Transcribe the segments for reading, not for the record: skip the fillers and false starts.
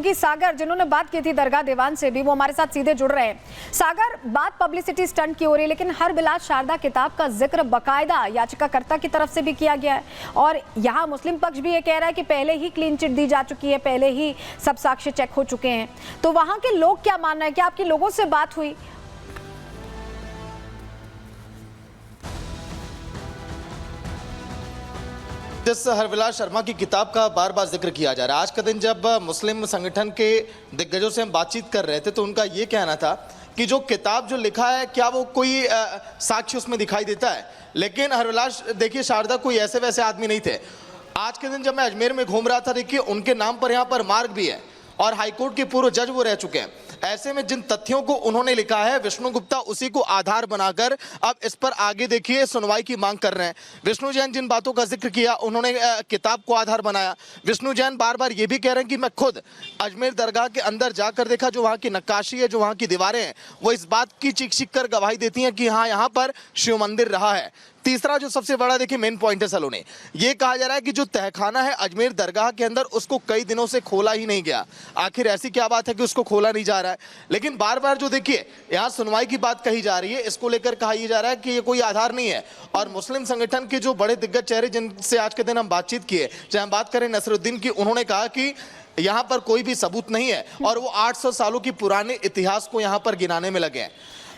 क्योंकि सागर जिन्होंने बात की थी दरगाह दीवान से भी, वो हमारे साथ सीधे जुड़ रहे हैं। सागर, बात पब्लिसिटी स्टंट की हो रही है, लेकिन हर बिलास शारदा किताब का जिक्र बाकायदा याचिकाकर्ता की तरफ से भी किया गया है और यहाँ मुस्लिम पक्ष भी ये कह रहा है कि पहले ही क्लीन चिट दी जा चुकी है, पहले ही सब साक्ष्य चेक हो चुके हैं। तो वहां के लोग क्या मान रहे हैं? क्या आपकी लोगों से बात हुई? जिस हरविलास शर्मा की किताब का बार बार जिक्र किया जा रहा है, आज का दिन जब मुस्लिम संगठन के दिग्गजों से हम बातचीत कर रहे थे तो उनका ये कहना था कि जो किताब जो लिखा है क्या वो कोई साक्ष्य उसमें दिखाई देता है। लेकिन हरविलास देखिए शारदा कोई ऐसे वैसे आदमी नहीं थे। आज के दिन जब मैं अजमेर में घूम रहा था, देखिए उनके नाम पर यहाँ पर मार्ग भी है और हाईकोर्ट के पूर्व जज वो रह चुके हैं। ऐसे में जिन तथ्यों को उन्होंने लिखा है विष्णु गुप्ता उसी को आधार बनाकर अब इस पर आगे देखिए सुनवाई की मांग कर रहे हैं। विष्णु जैन जिन बातों का जिक्र किया उन्होंने किताब को आधार बनाया। विष्णु जैन बार बार ये भी कह रहे हैं कि मैं खुद अजमेर दरगाह के अंदर जाकर देखा, जो वहाँ की नक्काशी है, जो वहाँ की दीवारें हैं, वो इस बात की चीख चीख कर गवाही देती हैं कि हाँ यहाँ पर शिव मंदिर रहा है। तीसरा जो सबसे बड़ा देखिए मेन पॉइंट है सलोनी, ये कहा जा रहा है कि जो तहखाना है अजमेर दरगाह के अंदर उसको कई दिनों से खोला ही नहीं गया। आखिर ऐसी क्या बात है कि उसको खोला नहीं जा रहा है? लेकिन बार बार जो देखिए यहाँ सुनवाई की बात कही जा रही है, इसको लेकर कहा यह जा रहा है कि ये कोई आधार नहीं है। और मुस्लिम संगठन के जो बड़े दिग्गज चेहरे जिनसे आज के दिन हम बातचीत किए, चाहे हम बात करें नसरुद्दीन की, उन्होंने कहा कि यहाँ पर कोई भी सबूत नहीं है और वो 800 सालों की पुराने इतिहास को यहाँ पर गिनाने में लगे हैं।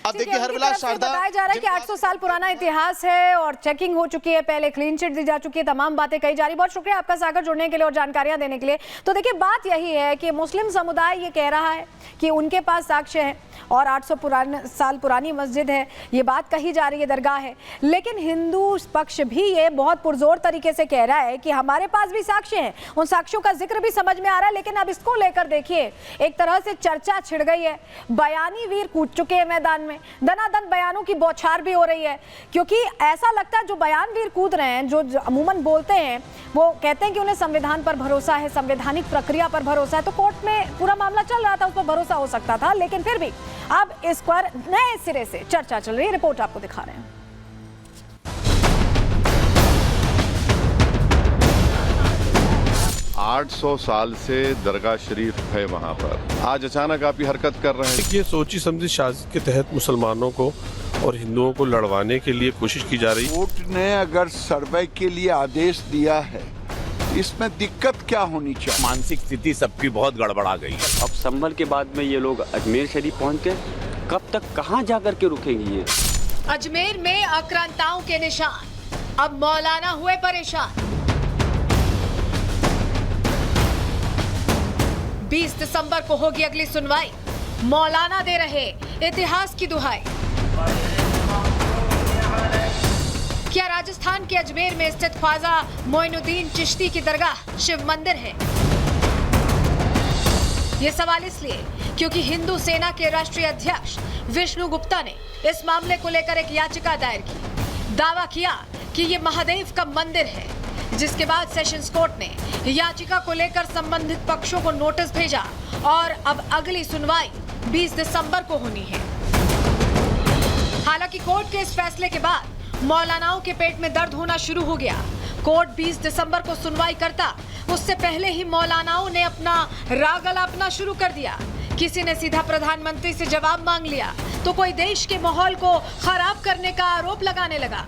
अब देखिए हरविलास शारदा बताया जा रहा है कि 800 साल पुराना इतिहास है और चेकिंग हो चुकी है, पहले क्लीन चिट दी जा चुकी है, तमाम बातें कही जा रही है। बहुत शुक्रिया आपका सागर जुड़ने के लिए और जानकारियां देने के लिए। तो देखिए बात यही है कि मुस्लिम समुदाय ये कह रहा है कि उनके पास साक्ष्य है और 800 साल पुरानी मस्जिद है, ये बात कही जा रही है, दरगाह है। लेकिन हिंदू पक्ष भी ये बहुत पुरजोर तरीके से कह रहा है कि हमारे पास भी साक्ष्य हैं, उन साक्ष्यों का जिक्र भी समझ में आ रहा है। लेकिन अब इसको लेकर देखिए एक तरह से चर्चा छिड़ गई है। बयानी वीर कूद चुके हैं मैदान में, दनादन बयानों की बौछार भी हो रही है, क्योंकि ऐसा लगता है जो बयान वीर कूद रहे हैं, जो अमूमन बोलते हैं, वो कहते हैं कि उन्हें संविधान पर भरोसा है, संवैधानिक प्रक्रिया पर भरोसा है। तो कोर्ट में पूरा मामला चल रहा था, उस पर भरोसा हो सकता था, लेकिन फिर भी अब इस पर नए सिरे से चर्चा चल रही है। रिपोर्ट आपको दिखा रहे हैं। 800 साल से दरगाह शरीफ है वहाँ पर, आज अचानक आप ये हरकत कर रहे हैं। ये सोची समझी साजिश के तहत मुसलमानों को और हिंदुओं को लड़वाने के लिए कोशिश की जा रही है। कोर्ट ने अगर सर्वे के लिए आदेश दिया है, इसमें दिक्कत क्या होनी चाहिए? मानसिक स्थिति सबकी बहुत गड़बड़ा गई है। अब संभल के बाद में ये लोग अजमेर शरीफ पहुंच के कब तक कहां जाकर के रुकेंगे? ये अजमेर में आक्रांताओं के निशान, अब मौलाना हुए परेशान। 20 दिसंबर को होगी अगली सुनवाई, मौलाना दे रहे इतिहास की दुहाई। क्या राजस्थान के अजमेर में स्थित ख्वाजा मोइनुद्दीन चिश्ती की दरगाह शिव मंदिर है? ये सवाल इसलिए क्योंकि हिंदू सेना के राष्ट्रीय अध्यक्ष विष्णु गुप्ता ने इस मामले को लेकर एक याचिका दायर की। दावा किया कि ये महादेव का मंदिर है, जिसके बाद सेशंस कोर्ट ने याचिका को लेकर संबंधित पक्षों को नोटिस भेजा और अब अगली सुनवाई 20 दिसंबर को होनी है। हालांकि कोर्ट के इस फैसले के बाद मौलानाओं के पेट में दर्द होना शुरू हो गया। कोर्ट 20 दिसंबर को सुनवाई करता, उससे पहले ही मौलानाओं ने अपना राग अलापना शुरू कर दिया। किसी ने सीधा प्रधानमंत्री से जवाब मांग लिया, तो कोई देश के माहौल को खराब करने का आरोप लगाने लगा।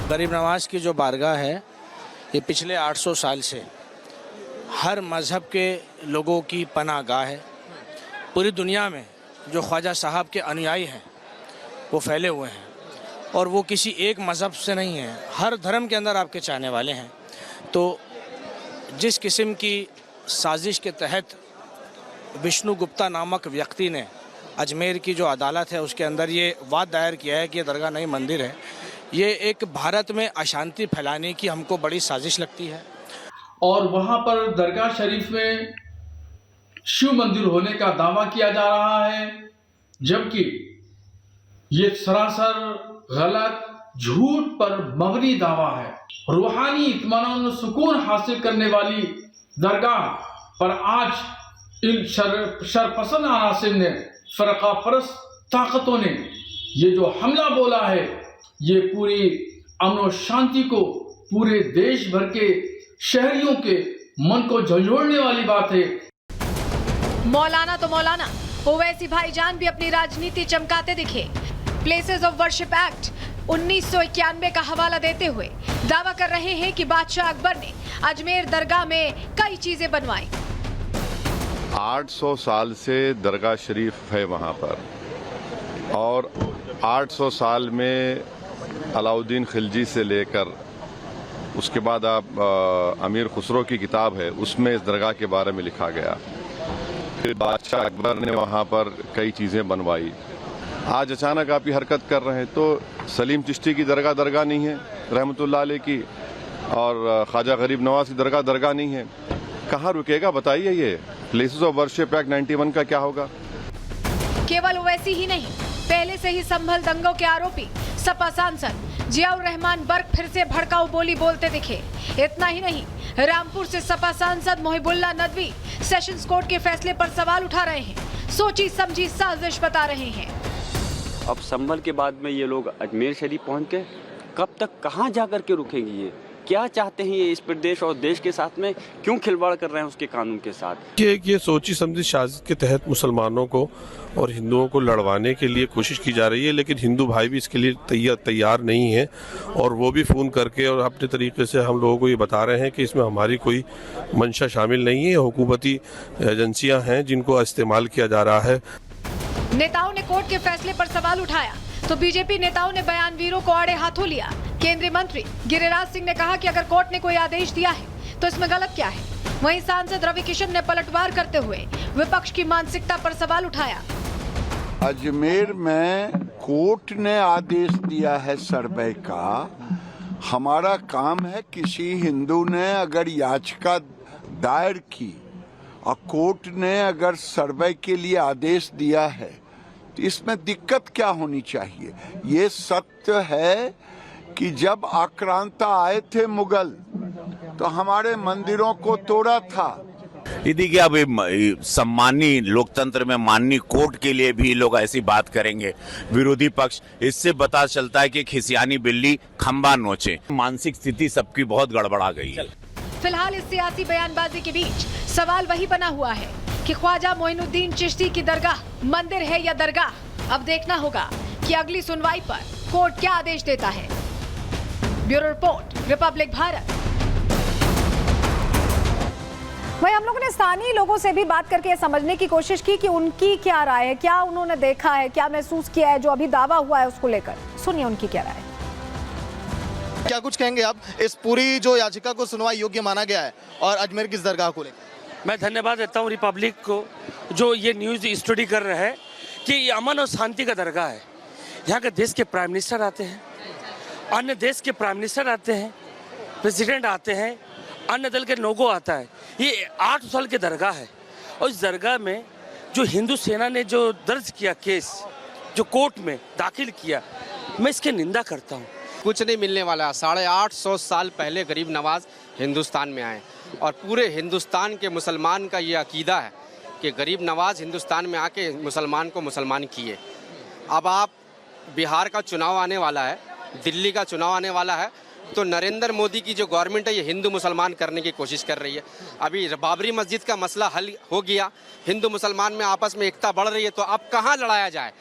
गरीब नवाज की जो बारगाह है, ये पिछले 800 साल से हर मजहब के लोगों की पनाहगाह है। पूरी दुनिया में जो ख्वाजा साहब के अनुयायी हैं वो फैले हुए हैं और वो किसी एक मज़हब से नहीं हैं, हर धर्म के अंदर आपके चाहने वाले हैं। तो जिस किस्म की साजिश के तहत विष्णु गुप्ता नामक व्यक्ति ने अजमेर की जो अदालत है उसके अंदर ये वाद दायर किया है कि ये दरगाह नहीं मंदिर है, ये एक भारत में अशांति फैलाने की हमको बड़ी साजिश लगती है। और वहाँ पर दरगाह शरीफ में शिव मंदिर होने का दावा किया जा रहा है, जबकि ये सरासर गलत, झूठ पर मबनी दावा है। रूहानी इत्मीनान और सुकून हासिल करने वाली दरगाह पर आज इन शरपसंद अनासिर ने, फरका परस्त ताकतों ने ये जो हमला बोला है, ये पूरी अमन और शांति को, पूरे देश भर के शहरियों के मन को झंझोड़ने वाली बात है। मौलाना तो मौलाना, ओवैसी भाईजान भी अपनी राजनीति चमकाते दिखे। प्लेसेस ऑफ वर्शिप एक्ट 1991 का हवाला देते हुए दावा कर रहे हैं कि बादशाह अकबर ने अजमेर दरगाह में कई चीजें बनवाई। 800 साल से दरगाह शरीफ है वहाँ पर, और 800 साल में अलाउद्दीन खिलजी से लेकर उसके बाद आप अमीर खुसरो की किताब है, उसमें इस दरगाह के बारे में लिखा गया। फिर बादशाह अकबर ने वहाँ पर कई चीज़ें बनवाई। आज अचानक आप ये हरकत कर रहे हैं, तो सलीम चिश्ती की दरगाह नहीं है रहमतुल्लाह अलैह की, और ख्वाजा गरीब नवाज की दरगाह नहीं है। कहाँ रुकेगा बताइए? ये प्लेसेस ऑफ वर्शिप एक्ट 91 का क्या होगा? केवल ओवैसी ही नहीं, पहले से ही संभल दंगों के आरोपी सपा सांसद जियाउर रहमान बर्क फिर से भड़काऊ बोली बोलते दिखे। इतना ही नहीं, रामपुर से सपा सांसद मोहिबुल्लाह नदवी सेशंस कोर्ट के फैसले पर सवाल उठा रहे हैं, सोची समझी साजिश बता रहे हैं। अब संभल के बाद में ये लोग अजमेर शरीफ पहुंच के कब तक कहां जाकर के रुकेंगे? ये क्या चाहते हैं? ये इस प्रदेश और देश के साथ में क्यों खिलवाड़ कर रहे हैं उसके कानून के साथ? ये सोची समझी साजिश के तहत मुसलमानों को और हिंदुओं को लड़वाने के लिए कोशिश की जा रही है, लेकिन हिंदू भाई भी इसके लिए तैयार नहीं है, और वो भी फ़ोन करके और अपने तरीके से हम लोगों को ये बता रहे हैं कि इसमें हमारी कोई मंशा शामिल नहीं है। हुकूमती एजेंसियां हैं जिनको इस्तेमाल किया जा रहा है। नेताओं ने कोर्ट के फैसले पर सवाल उठाया तो बीजेपी नेताओं ने बयानवीरों को आड़े हाथों लिया। केंद्रीय मंत्री गिरिराज सिंह ने कहा कि अगर कोर्ट ने कोई आदेश दिया है तो इसमें गलत क्या है। वहीं सांसद रवि किशन ने पलटवार करते हुए विपक्ष की मानसिकता पर सवाल उठाया। अजमेर में कोर्ट ने आदेश दिया है सर्वे का। हमारा काम है, किसी हिंदू ने अगर याचिका दायर की और कोर्ट ने अगर सर्वे के लिए आदेश दिया है तो इसमें दिक्कत क्या होनी चाहिए? ये सत्य है कि जब आक्रांता आए थे मुगल तो हमारे मंदिरों को तोड़ा था। यदि क्या अभी सम्मानी लोकतंत्र में माननीय कोर्ट के लिए भी लोग ऐसी बात करेंगे विरोधी पक्ष, इससे पता चलता है कि खिसियानी बिल्ली खंबा नोचे। मानसिक स्थिति सबकी बहुत गड़बड़ा गई है। फिलहाल इस सियासी बयानबाजी के बीच सवाल वही बना हुआ है कि ख्वाजा मोइनुद्दीन चिश्ती की दरगाह मंदिर है या दरगाह। अब देखना होगा कि अगली सुनवाई पर कोर्ट क्या आदेश देता है। Bureau report, Republic Bharat. वहीं हम लोगों ने स्थानीय लोगों से भी बात करके समझने की कोशिश की कि उनकी क्या राय है, क्या उन्होंने देखा है, क्या महसूस किया है जो अभी दावा हुआ है उसको लेकर। सुनिए उनकी क्या राय है। क्या कुछ कहेंगे आप? इस पूरी जो याचिका को सुनवाई योग्य माना गया है और अजमेर की दरगाह को लेकर मैं धन्यवाद देता हूँ रिपब्लिक को जो ये न्यूज़ स्टडी कर रहे हैं कि ये अमन और शांति का दरगाह है। यहाँ के देश के प्राइम मिनिस्टर आते हैं, अन्य देश के प्राइम मिनिस्टर आते हैं, प्रेसिडेंट आते हैं, अन्य दल के लोगों आता है। ये 8 साल की दरगाह है और इस दरगाह में जो हिंदू सेना ने जो दर्ज किया केस, जो कोर्ट में दाखिल किया, मैं इसकी निंदा करता हूँ। कुछ नहीं मिलने वाला। 850 साल पहले गरीब नवाज हिंदुस्तान में आए और पूरे हिंदुस्तान के मुसलमान का ये अकीदा है कि गरीब नवाज हिंदुस्तान में आके मुसलमान को मुसलमान किए। अब आप बिहार का चुनाव आने वाला है, दिल्ली का चुनाव आने वाला है, तो नरेंद्र मोदी की जो गवर्नमेंट है ये हिंदू मुसलमान करने की कोशिश कर रही है। अभी बाबरी मस्जिद का मसला हल हो गया, हिंदू मुसलमान में आपस में एकता बढ़ रही है, तो अब कहाँ लड़ाया जाए?